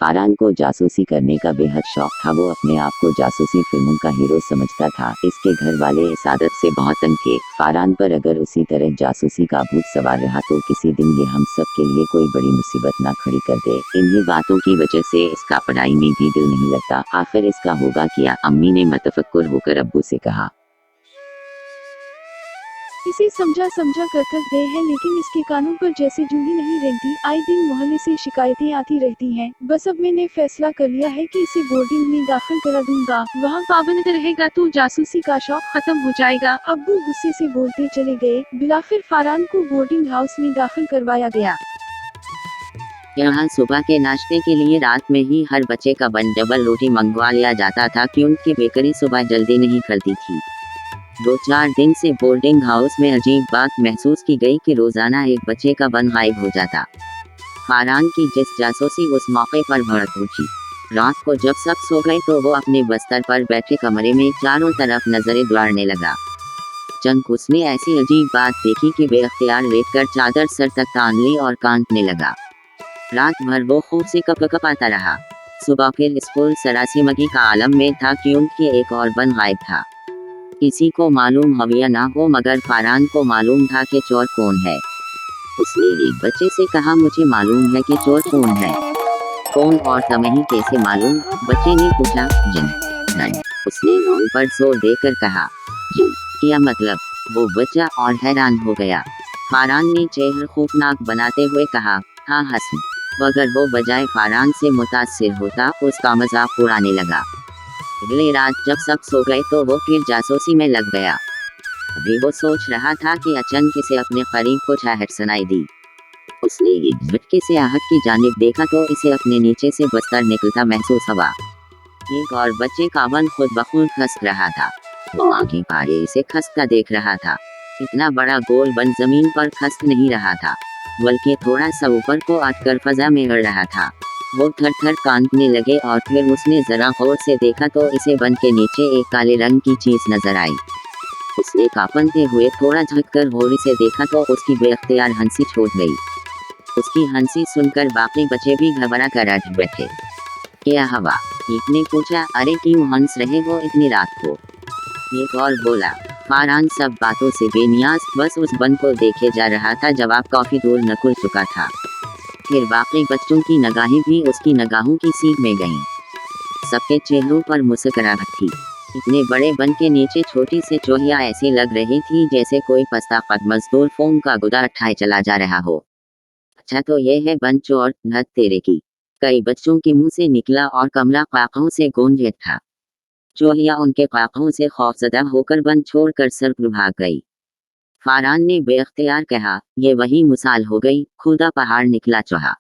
फारहान को जासूसी करने का बेहद शौक था। वो अपने आप को जासूसी फिल्मों का हीरो समझता था। इसके घर वाले इस आदत से बहुत तंग थे। फारहान पर अगर उसी तरह जासूसी का भूत सवार रहा तो किसी दिन ये हम सब के लिए कोई बड़ी मुसीबत ना खड़ी कर दे। इन्हीं बातों की वजह से इसका पढ़ाई में भी दिल नहीं लगता। आखिर इसका होगा क्या? अम्मी ने मतफक्कुर होकर अब्बू से कहा। इसे समझा समझा कर थक गए हैं, लेकिन इसके कानों पर जैसे जूं ही नहीं रेंगती। आए दिन मोहल्ले से शिकायतें आती रहती हैं। बस अब मैंने फैसला कर लिया है कि इसे बोर्डिंग में दाखिल करा दूंगा। वहाँ पाबंद रहेगा तो जासूसी का शौक खत्म हो जाएगा। अब्बू गुस्से से बोलते चले गए। बिलाखिर फारहान को बोर्डिंग हाउस में दाखिल करवाया गया। यहाँ सुबह के नाश्ते के लिए रात में ही हर बच्चे का बन डबल रोटी मंगवा लिया जाता था, क्योंकि बेकरी सुबह जल्दी नहीं खुलती थी। 2-4 दिन से बोर्डिंग हाउस में अजीब बात महसूस की गई कि रोजाना एक बच्चे का बन गायब हो जाता। फारहान की जिस जासूसी उस मौके पर भड़क उठी। रात को जब सब सो गए तो वो अपने बस्तर पर बैठे कमरे में चारों तरफ नजरें दौड़ने लगा। अचानक उसने ऐसी अजीब बात देखी कि बेअख्तियार लेटकर चादर सर तक तान ली और कांपने लगा। रात भर वो खूब से कपकपाता रहा। सुबह फिर स्कूल सरासीमगी का आलम में था, क्योंकि एक और बन गायब था। किसी को मालूम हो या ना हो, मगर फारहान को मालूम था कि चोर कौन है। उसने एक बच्चे से कहा, मुझे मालूम है कि चोर कौन है। कौन और तुम्हें कैसे मालूम? बच्चे ने पूछा। जिन। नहीं। उसने नौन पर जोर देकर कहा। जिन? क्या मतलब? वो बच्चा और हैरान हो गया। फारहान ने चेहरा खौफनाक बनाते हुए कहा, हाँ हसन। मगर वो बजाय फारहान से मुतासिर होता, उसका मजाक उड़ाने लगा। अगली रात जब सब सो गए तो वो फिर जासूसी में लग गया। अभी वो सोच रहा था कि अचानक से अपने करीब कुछ आहट सुनाई दी। उसने एक झटके से आहट की जानिब देखा तो इसे अपने नीचे से बस्तर निकलता महसूस हुआ। एक और बच्चे का बन खुद ब खुद खसक रहा था। वो आगे पारे इसे खसकता देख रहा था। इतना बड़ा गोल बन जमीन पर खसक नहीं रहा था, बल्कि थोड़ा सा ऊपर को आटकर फजा में उड़ रहा था। वो थर थर कांपने लगे और फिर उसने जरा गौर से देखा तो इसे बन के नीचे एक काले रंग की चीज नजर आई। उसने कांपते हुए थोड़ा झुककर गौर से देखा तो उसकी बेअख्तियार हंसी छूट गई। उसकी हंसी सुनकर बाकी बच्चे भी घबरा कर उठ बैठे। क्या हवा? एक ने पूछा। अरे क्यों हंस रहे हो इतनी रात को? एक और बोला। फारहान सब बातों से बेनियाज बस उस बन को देखे जा रहा था। जवाब काफी दूर निकल चुका था। फिर बाकी बच्चों की निगाहें भी उसकी निगाहों की सीध में गईं। सबके चेहरों पर मुस्कुराहट थी। इतने बड़े बन के नीचे छोटी सी चोहिया ऐसी लग रही थी जैसे कोई पस्ता कद मजदूर फोम का गुदा उठाए चला जा रहा हो। अच्छा तो ये है बन चोर, धत तेरे की, कई बच्चों के मुंह से निकला और कमरा काकों से गूंज उठा। चोहिया उनके काकों से खौफजदा होकर बन छोड़कर सर पर भाग गई। फारहान ने बेअख्तियार कहा, ये वही मिसाल हो गई, खुदा पहाड़ निकला चूहा।